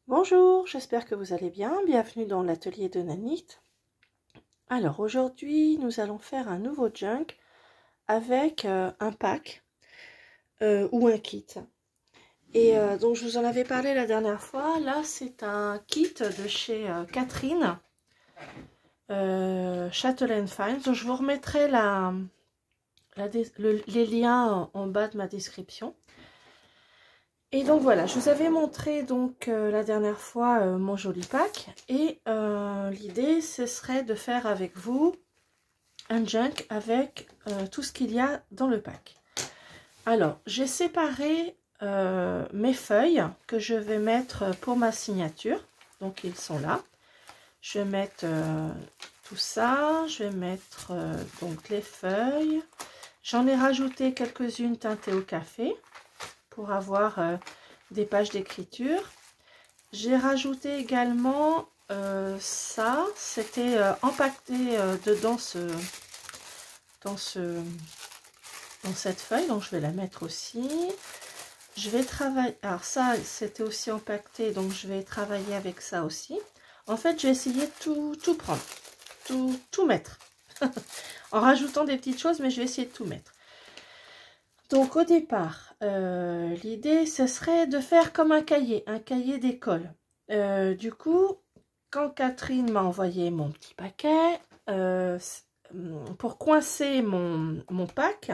Bonjour, j'espère que vous allez bien. Bienvenue dans l'atelier de Nanit. Alors aujourd'hui, nous allons faire un nouveau junk avec un pack ou un kit. Et donc je vous en avais parlé la dernière fois. Là, c'est un kit de chez Catherine Chatelaine Finds. Donc, je vous remettrai les liens en bas de ma description. Et donc voilà, je vous avais montré donc la dernière fois mon joli pack et l'idée ce serait de faire avec vous un junk avec tout ce qu'il y a dans le pack. Alors j'ai séparé mes feuilles que je vais mettre pour ma signature, donc ils sont là. Je vais mettre tout ça, je vais mettre donc les feuilles. J'en ai rajouté quelques-unes teintées au café pour avoir des pages d'écriture. J'ai rajouté également ça, c'était empaqueté dedans dans cette feuille, donc je vais la mettre aussi. Je vais travailler, alors ça c'était aussi empaqueté, donc je vais travailler avec ça aussi. En fait, j'ai essayé de tout prendre, tout mettre, en rajoutant des petites choses, mais je vais essayer de tout mettre. Donc au départ, l'idée ce serait de faire comme un cahier d'école. Du coup, quand Catherine m'a envoyé mon petit paquet, pour coincer mon pack,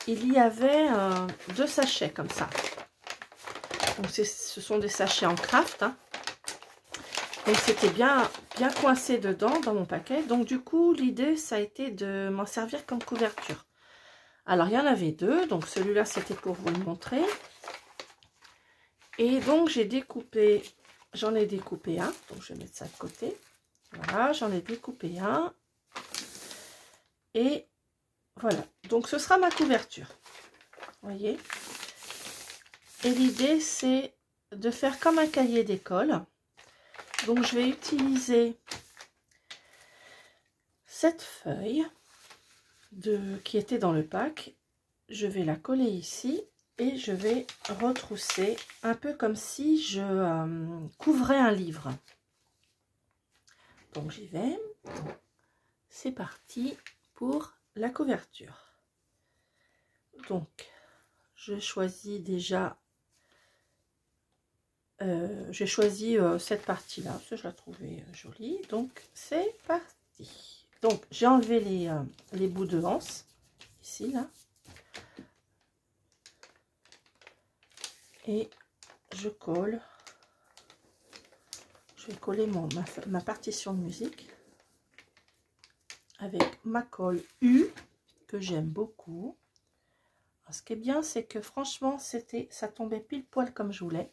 il y avait 2 sachets comme ça. Donc ce sont des sachets en craft. Hein. Donc c'était bien coincé dedans dans mon paquet. Donc du coup, l'idée ça a été de m'en servir comme couverture. Alors, il y en avait 2, donc celui-là, c'était pour vous le montrer. Et donc, j'en ai découpé un, donc je vais mettre ça de côté. Voilà, j'en ai découpé un. Et voilà, donc ce sera ma couverture. Vous voyez? Et l'idée, c'est de faire comme un cahier d'école. Donc, je vais utiliser cette feuille qui était dans le pack. Je vais la coller ici. Et je vais retrousser un peu comme si je couvrais un livre. Donc j'y vais. C'est parti pour la couverture. Donc je choisis déjà, j'ai choisi cette partie-là, parce que je la trouvais jolie. Donc c'est parti. Donc j'ai enlevé les bouts de anse, ici, là. Et je colle. Je vais coller ma partition de musique avec ma colle U que j'aime beaucoup. Alors, ce qui est bien, c'est que franchement, ça tombait pile poil comme je voulais.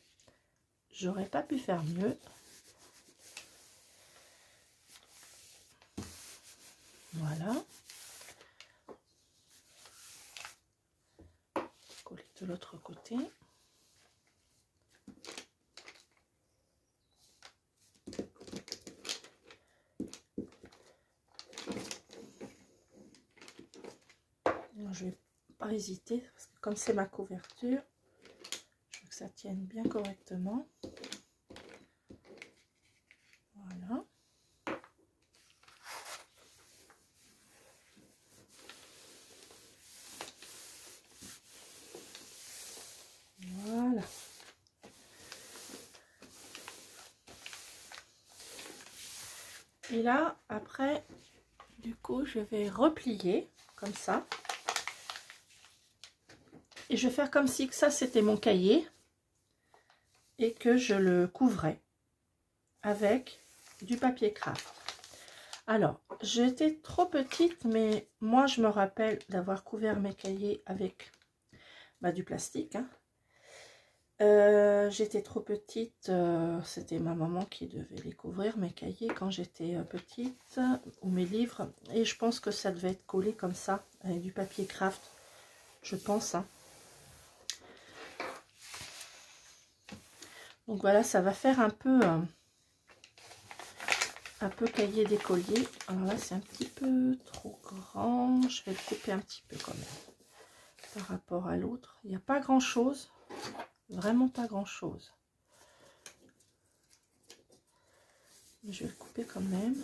J'aurais pas pu faire mieux. Voilà. Coller de l'autre côté. Je vais pas hésiter parce que comme c'est ma couverture, je veux que ça tienne bien correctement. Voilà. Voilà. Et là, après, du coup, je vais replier comme ça. Et je vais faire comme si que ça, c'était mon cahier. Et que je le couvrais avec du papier craft. Alors, j'étais trop petite, mais moi, je me rappelle d'avoir couvert mes cahiers avec du plastique. Hein. J'étais trop petite, c'était ma maman qui devait les couvrir, mes cahiers, quand j'étais petite, ou mes livres. Et je pense que ça devait être collé comme ça, avec du papier craft, je pense. Hein. Donc voilà, ça va faire un peu cahier d'écolier. Alors là, c'est un petit peu trop grand. Je vais le couper un petit peu quand même, par rapport à l'autre. Il n'y a pas grand-chose. Vraiment pas grand chose. Je vais le couper quand même.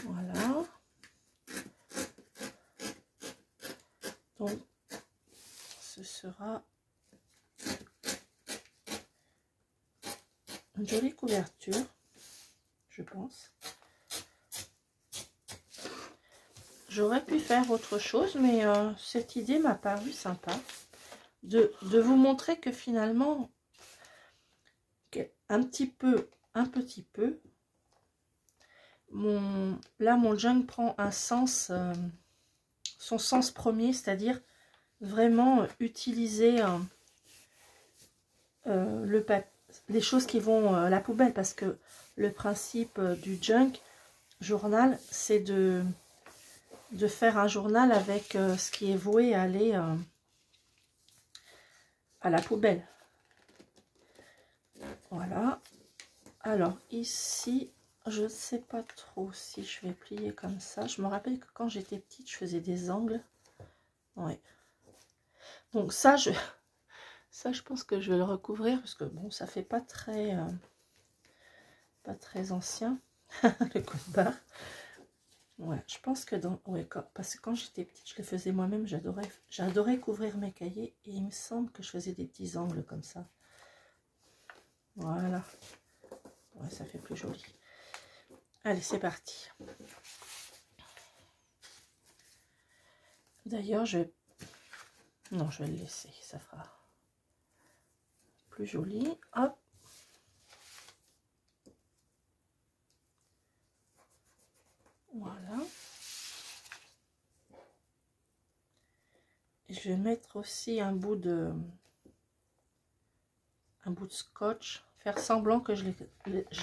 Voilà. Donc, ce sera une jolie couverture, je pense. J'aurais pu faire autre chose, mais cette idée m'a paru sympa. De vous montrer que finalement, un petit peu, là mon junk prend un sens, son sens premier, c'est-à-dire vraiment utiliser les choses qui vont à la poubelle, parce que le principe du junk journal, c'est de faire un journal avec ce qui est voué à aller à la poubelle. Voilà. Alors ici, je ne sais pas trop si je vais plier comme ça. Je me rappelle que quand j'étais petite, je faisais des angles. Ouais. Donc ça, je pense que je vais le recouvrir parce que bon, ça fait pas très ancien le code barre. Ouais, je pense que parce que quand j'étais petite, je les faisais moi-même. J'adorais couvrir mes cahiers et il me semble que je faisais des petits angles comme ça. Voilà. Ouais, ça fait plus joli. Allez, c'est parti. D'ailleurs, non, je vais le laisser. Ça fera plus joli. Hop. Voilà. Et je vais mettre aussi un bout de scotch. Faire semblant que je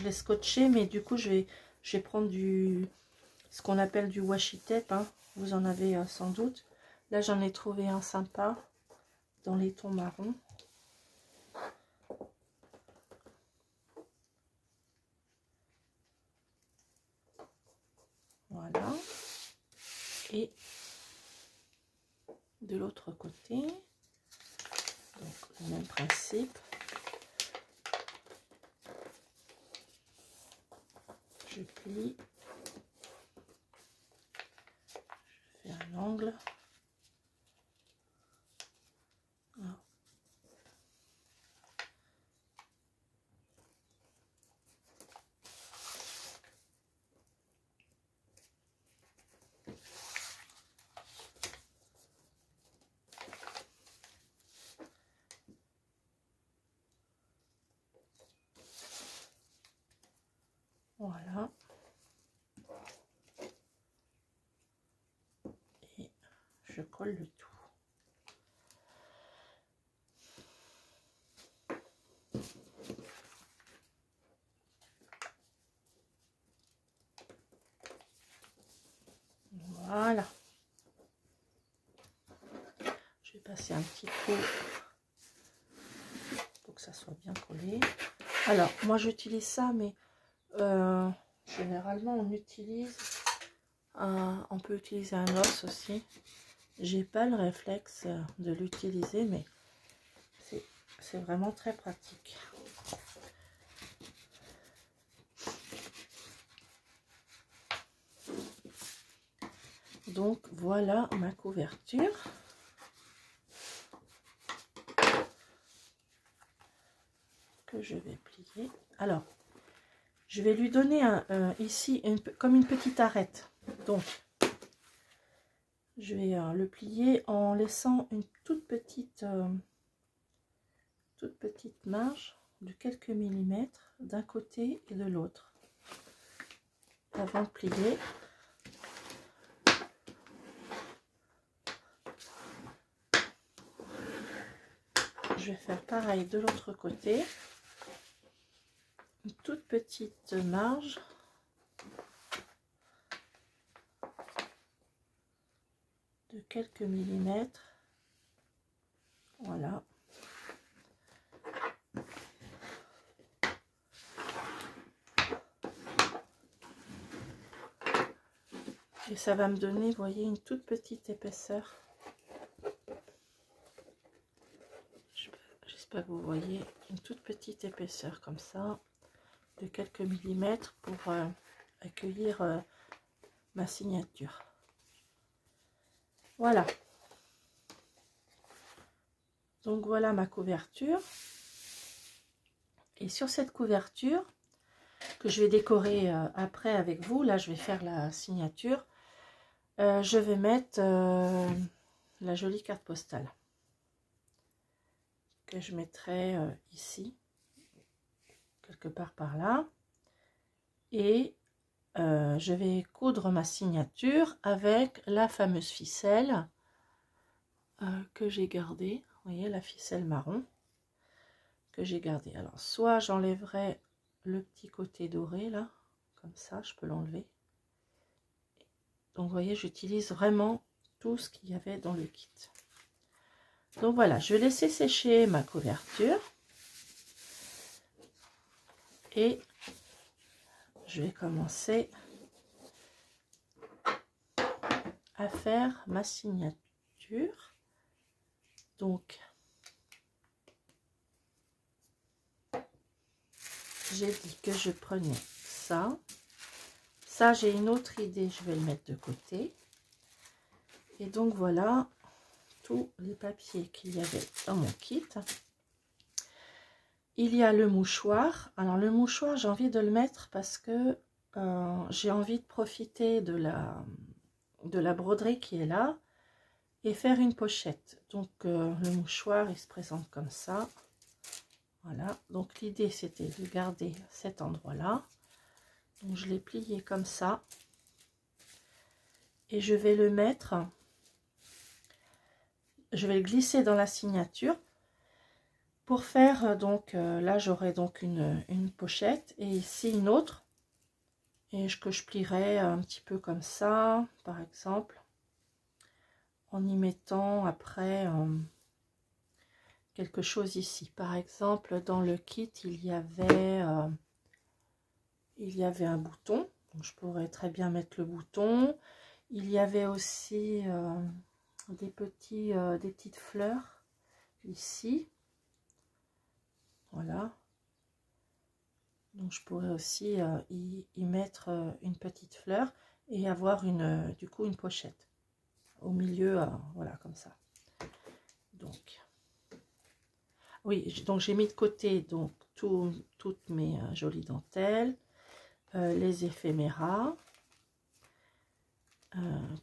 l'ai scotché, mais du coup, je vais prendre ce qu'on appelle du washi tape, hein. Vous en avez sans doute. Là, j'en ai trouvé un sympa dans les tons marrons. Voilà. Et de l'autre côté, donc le même principe. Je plie. Je fais un angle. Voilà. Et je colle le tout. Voilà. Je vais passer un petit coup pour que ça soit bien collé. Alors, moi j'utilise ça, mais généralement on peut utiliser un os aussi. J'ai pas le réflexe de l'utiliser, mais c'est vraiment très pratique. Donc voilà ma couverture. Que je vais plier. Alors, je vais lui donner ici comme une petite arête. Donc, je vais le plier en laissant une toute petite marge de quelques millimètres d'un côté et de l'autre avant de plier. Je vais faire pareil de l'autre côté. Une toute petite marge de quelques millimètres. Voilà. Et ça va me donner, vous voyez, une toute petite épaisseur. j'espère que vous voyez une toute petite épaisseur comme ça, de quelques millimètres pour accueillir ma signature. Voilà. Donc voilà ma couverture. Et sur cette couverture, que je vais décorer après avec vous, là je vais faire la signature, je vais mettre la jolie carte postale que je mettrai ici, quelque part par là. Et je vais coudre ma signature avec la fameuse ficelle que j'ai gardée. Vous voyez la ficelle marron que j'ai gardée. Alors soit j'enlèverai le petit côté doré là, comme ça je peux l'enlever. Donc vous voyez, j'utilise vraiment tout ce qu'il y avait dans le kit. Donc voilà, je vais laisser sécher ma couverture et je vais commencer à faire ma signature. Donc j'ai dit que je prenais ça. Ça, j'ai une autre idée, je vais le mettre de côté. Et donc voilà tous les papiers qu'il y avait dans mon kit. Il y a le mouchoir. Alors le mouchoir, j'ai envie de le mettre parce que j'ai envie de profiter de la broderie qui est là et faire une pochette. Donc le mouchoir, il se présente comme ça. Voilà, donc l'idée c'était de garder cet endroit-là. Donc je l'ai plié comme ça. Et je vais le mettre, je vais le glisser dans la signature pour faire donc, là j'aurai donc une pochette et ici une autre. Et que je plierai un petit peu comme ça, par exemple, en y mettant après quelque chose ici. Par exemple, dans le kit, il y avait un bouton. Donc je pourrais très bien mettre le bouton. Il y avait aussi des petites fleurs ici. Voilà. Donc je pourrais aussi y mettre une petite fleur et avoir du coup une pochette au milieu, voilà, comme ça. Donc oui, donc j'ai mis de côté donc toutes mes jolies dentelles, les éphéméras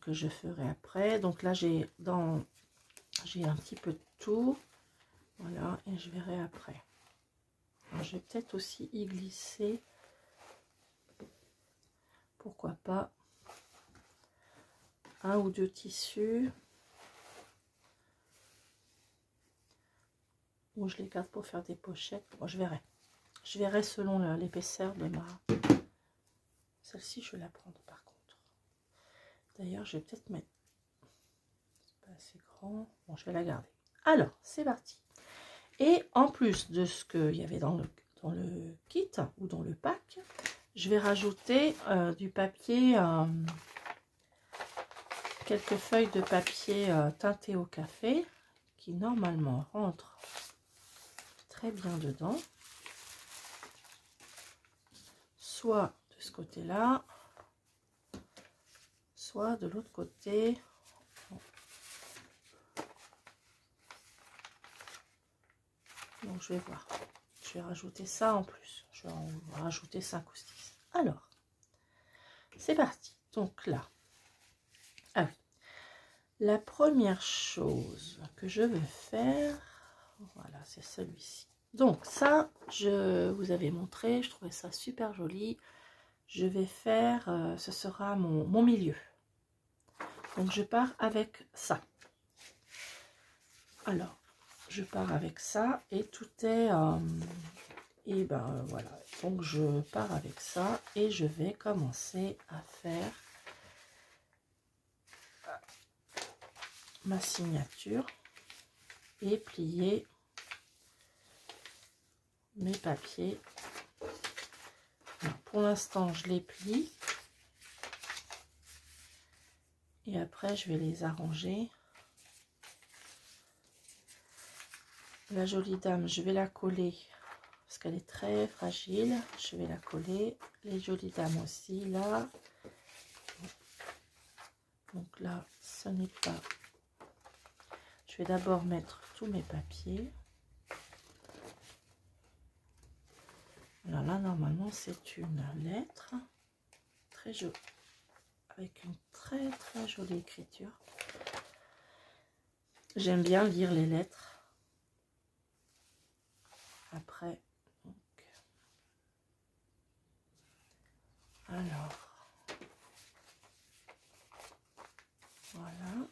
que je ferai après. Donc là j'ai un petit peu de tout, voilà, et je verrai après. Alors, je vais peut-être aussi y glisser, pourquoi pas, un ou deux tissus, ou je les garde pour faire des pochettes. Bon, je verrai selon l'épaisseur de ma... Celle-ci, je vais la prendre par contre. D'ailleurs, je vais peut-être mettre... C'est pas assez grand. Bon, je vais la garder. Alors, c'est parti. Et en plus de ce qu'il y avait dans le kit ou dans le pack, je vais rajouter du papier, quelques feuilles de papier teinté au café qui normalement rentrent très bien dedans, soit de ce côté-là, soit de l'autre côté. Donc je vais voir, je vais rajouter ça en plus, je vais en rajouter 5 ou 6. Alors c'est parti. Donc là, ah oui, la première chose que je veux faire, voilà, c'est celui-ci. Donc ça, je vous avais montré, je trouvais ça super joli. Je vais faire, ce sera mon milieu. Donc je pars avec ça. Alors, je pars avec ça et tout est... et ben voilà, donc je pars avec ça et je vais commencer à faire ma signature et plier mes papiers. Alors, pour l'instant, je les plie et après je vais les arranger La jolie dame, je vais la coller parce qu'elle est très fragile. Je vais la coller. Les jolies dames aussi, là. Donc là, ce n'est pas... Je vais d'abord mettre tous mes papiers. Alors là, normalement, c'est une lettre très jolie, avec une très très jolie écriture. J'aime bien lire les lettres. Après, donc, alors, voilà.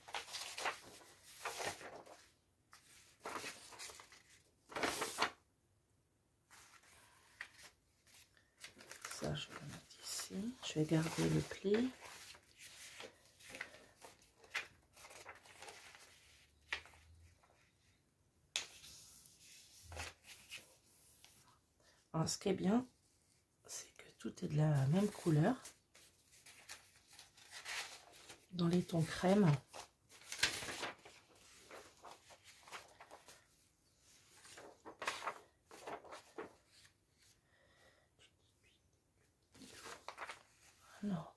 Ça, je vais le mettre ici. Je vais garder le pli. Alors, ce qui est bien, c'est que tout est de la même couleur. Dans les tons crème. Alors,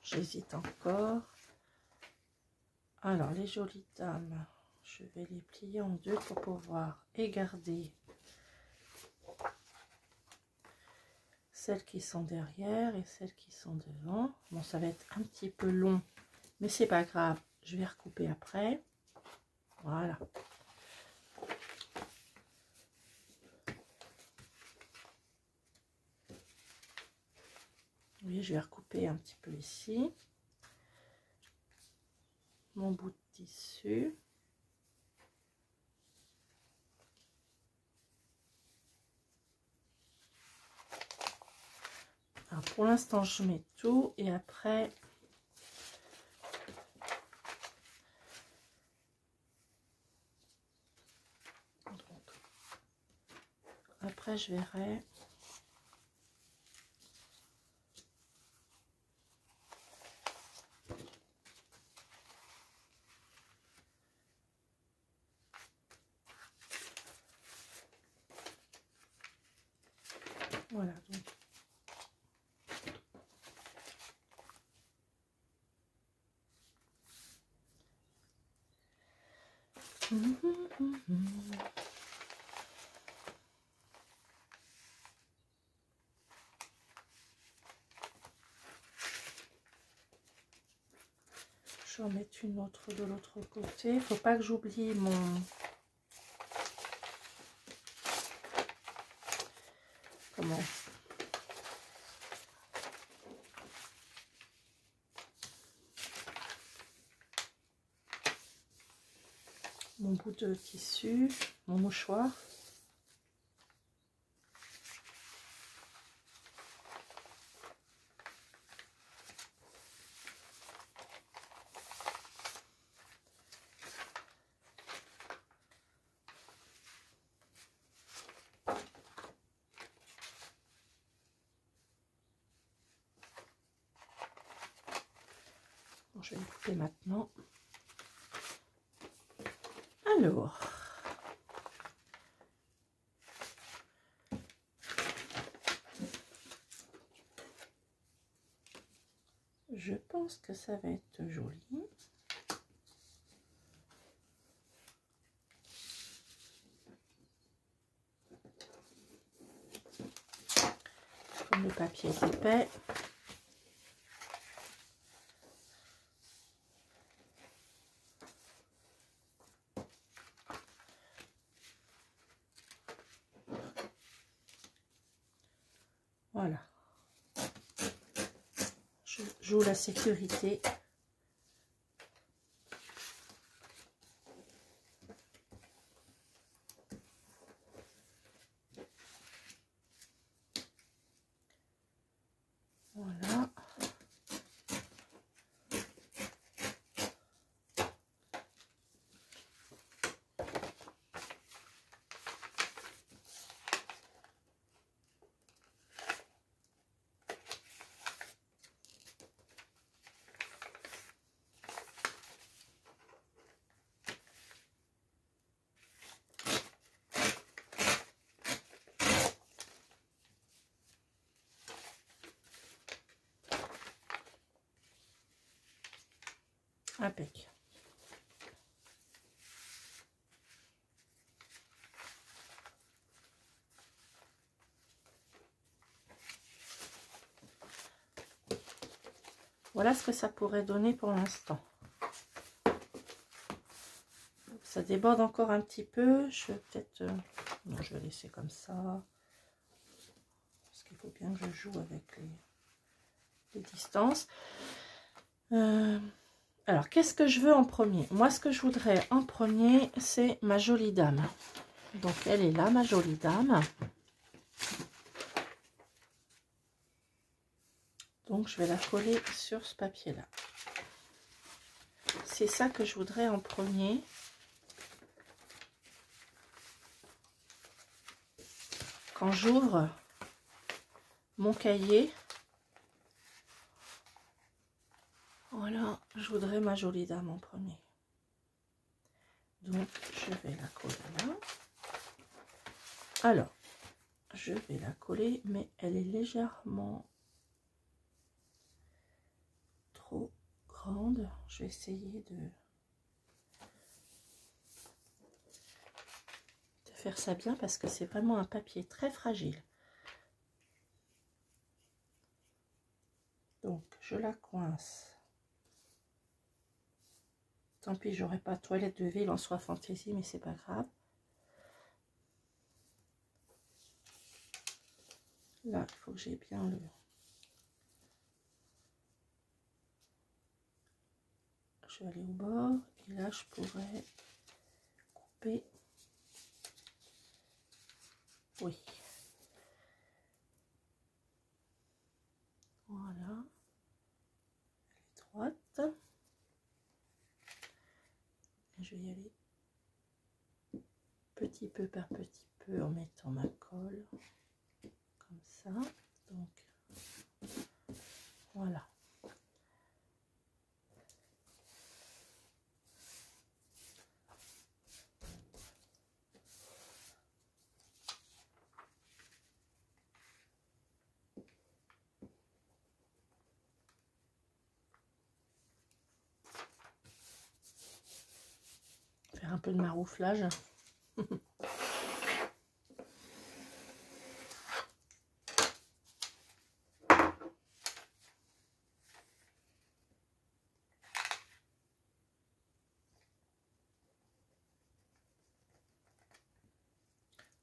j'hésite encore. Alors, les jolies dames, je vais les plier en deux pour pouvoir et garder celles qui sont derrière et celles qui sont devant. Bon, ça va être un petit peu long, mais c'est pas grave, je vais recouper après. Voilà. Oui, je vais recouper un petit peu ici mon bout de tissu. Alors pour l'instant, je mets tout et après je verrai. Voilà, donc je vais en mettre une autre de l'autre côté. Il ne faut pas que j'oublie mon mon bout de tissu, mon mouchoir. Bon, je vais le couper maintenant. Alors, je pense que ça va être joli. Comme le papier est épais. Voilà. Je joue la sécurité. Voilà. Impec. Voilà ce que ça pourrait donner pour l'instant. Ça déborde encore un petit peu. Je vais peut-être... non, je vais laisser comme ça. Parce qu'il faut bien que je joue avec les distances. Alors, qu'est-ce que je veux en premier? Moi, ce que je voudrais en premier, c'est ma jolie dame. Donc, elle est là, ma jolie dame. Donc, je vais la coller sur ce papier-là. C'est ça que je voudrais en premier. Quand j'ouvre mon cahier, voilà, je voudrais ma jolie dame en premier. Donc, je vais la coller là. Alors, je vais la coller, mais elle est légèrement trop grande. Je vais essayer de faire ça bien parce que c'est vraiment un papier très fragile. Donc, je la coince. Tant pis, j'aurai pas toilette de ville en soie fantaisie, mais c'est pas grave. Là, il faut que j'ai bien le... Je vais aller au bord et là, je pourrais couper. Oui. Voilà. Elle est droite. Et je vais y aller petit peu par petit peu en mettant ma colle. Comme ça. Donc, voilà. Faire un peu de marouflage.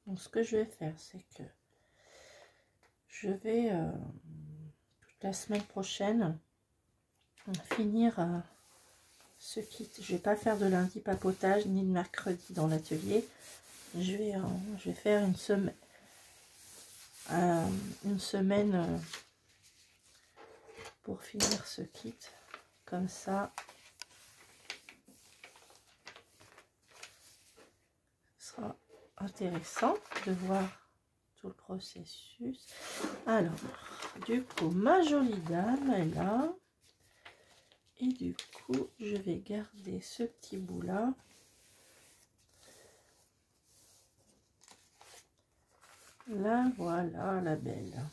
Donc, ce que je vais faire, c'est que je vais, toute la semaine prochaine, finir ce kit. Je vais pas faire de lundi papotage, ni de mercredi dans l'atelier. Je vais faire une semaine pour finir ce kit. Comme ça, ce sera intéressant de voir tout le processus. Alors, du coup, ma jolie dame est là. Et du coup, je vais garder ce petit bout là. Là, voilà la belle.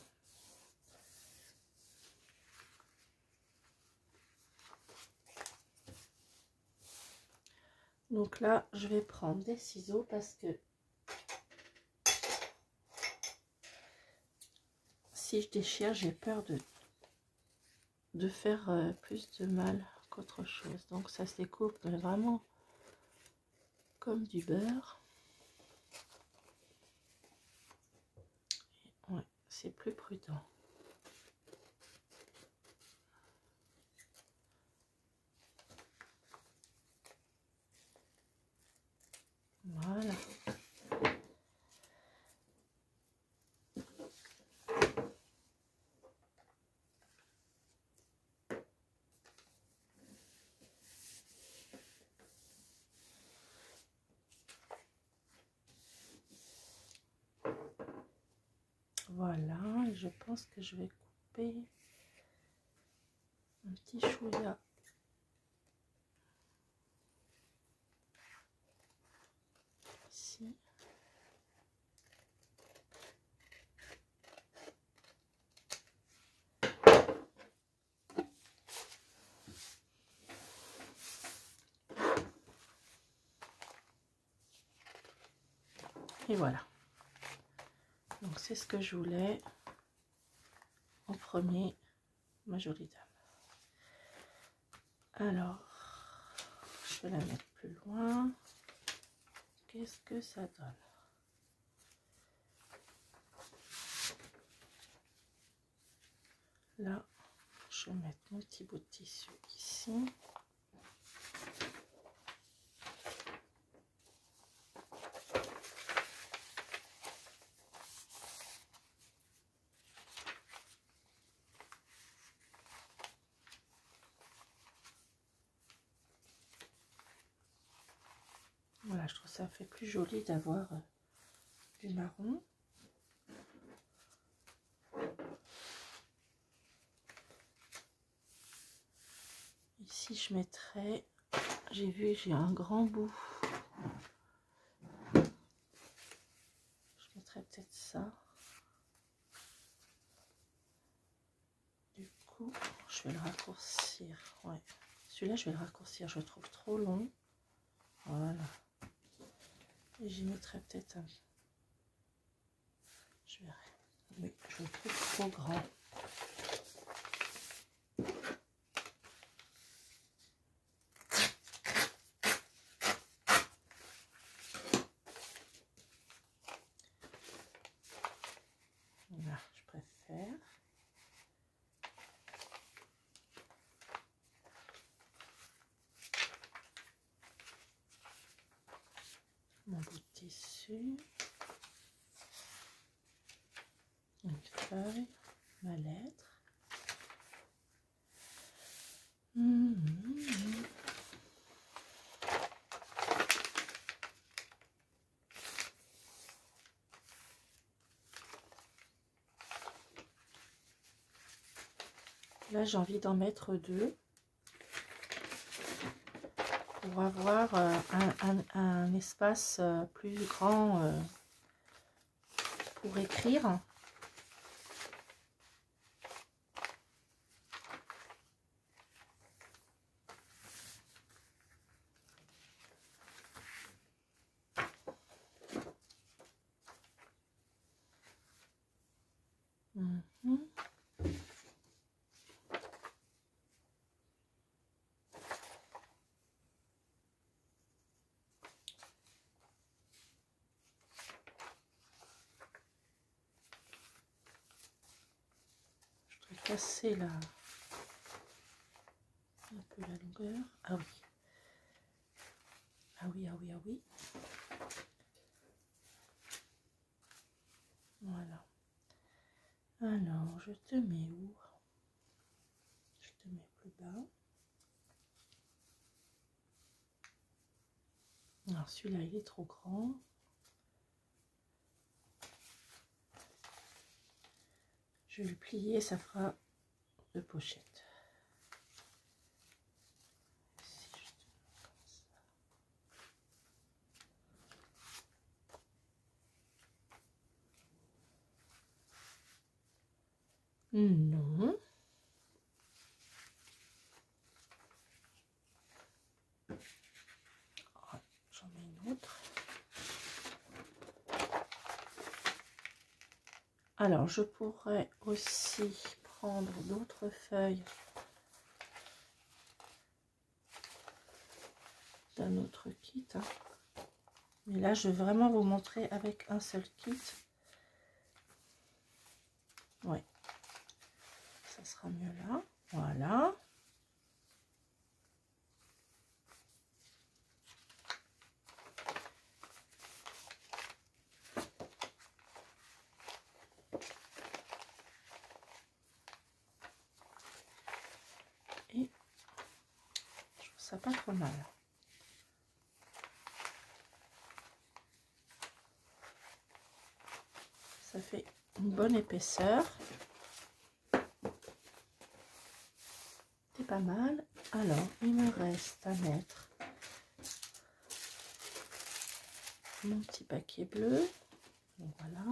Donc là, je vais prendre des ciseaux parce que si je déchire, j'ai peur de faire plus de mal qu'autre chose. Donc ça se découpe vraiment comme du beurre. Ouais, c'est plus prudent. Voilà. Voilà, et je pense que je vais couper un petit chouïa. Ici. Et voilà. Donc c'est ce que je voulais en premier, ma jolie dame. Alors, je vais la mettre plus loin. Qu'est-ce que ça donne? Là, je vais mettre mon petit bout de tissu ici. Voilà, je trouve ça fait plus joli d'avoir du marron. Ici, je mettrai, j'ai vu, j'ai un grand bout. Je mettrai peut-être ça. Du coup, je vais le raccourcir. Ouais, celui-là, je vais le raccourcir. Je le trouve trop long. Voilà. Et j'y mettrai peut-être un. Je verrai. Oui, je le trouve trop grand. Là, je préfère. Mon bout de tissu. Une feuille, ma lettre. Là, j'ai envie d'en mettre deux pour avoir un espace plus grand pour écrire. Casser là un peu la longueur. Ah oui, ah oui, ah oui, ah oui. Voilà. Alors, je te mets où? Je te mets plus bas. Alors celui-là, il est trop grand. Je vais le plier, ça fera deux pochettes. Ici, je te mets comme ça. Non. J'en mets une autre. Alors, je pourrais aussi prendre d'autres feuilles d'un autre kit. Hein. Mais là, je vais vraiment vous montrer avec un seul kit. Ouais. Ça sera mieux là. Voilà. Et je trouve ça pas trop mal. Ça fait une bonne épaisseur. C'est pas mal. Alors, il me reste à mettre mon petit paquet bleu. Donc, voilà.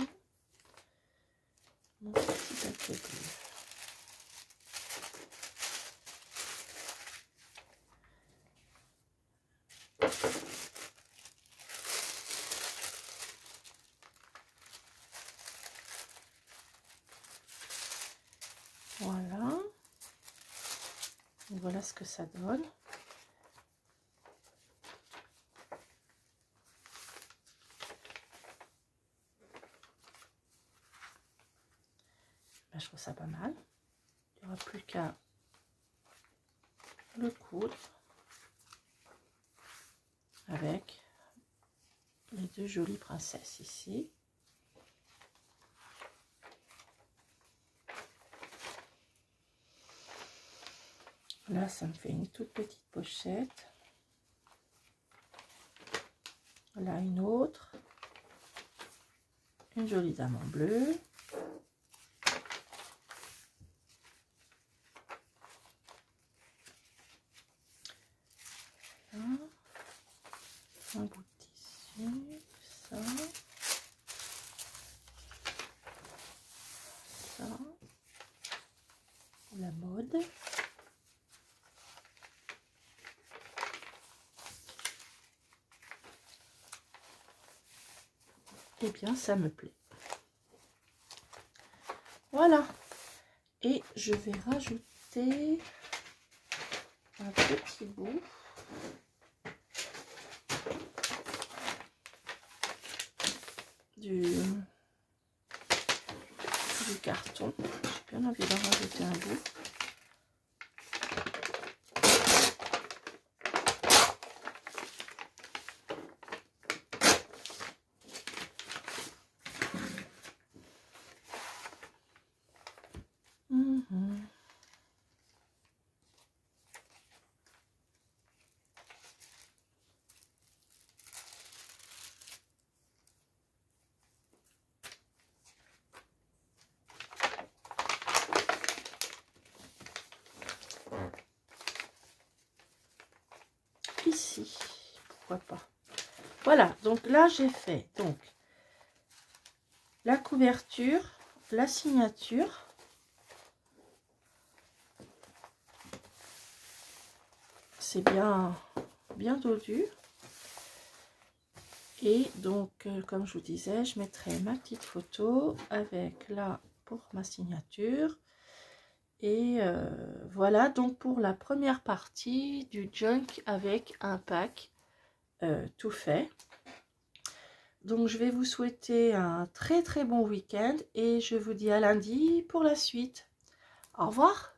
Mon petit paquet bleu. voilà ce que ça donne. Ben, je trouve ça pas mal. Il n'y aura plus qu'à le coudre avec les deux jolies princesses ici. Là, ça me fait une toute petite pochette. Là, une autre. Une jolie dame en bleu. Là. Un bout de tissu. Ça. Ça. La mode. Eh bien, ça me plaît. Voilà. Et je vais rajouter un petit bout du carton. J'ai bien envie d'en rajouter un bout. Ici, pourquoi pas. Voilà, donc là j'ai fait donc la couverture, la signature, c'est bien dodu, et donc comme je vous disais, je mettrai ma petite photo avec là pour ma signature. Et voilà donc pour la première partie du junk avec un pack tout fait. Donc je vais vous souhaiter un très bon week-end et je vous dis à lundi pour la suite. Au revoir.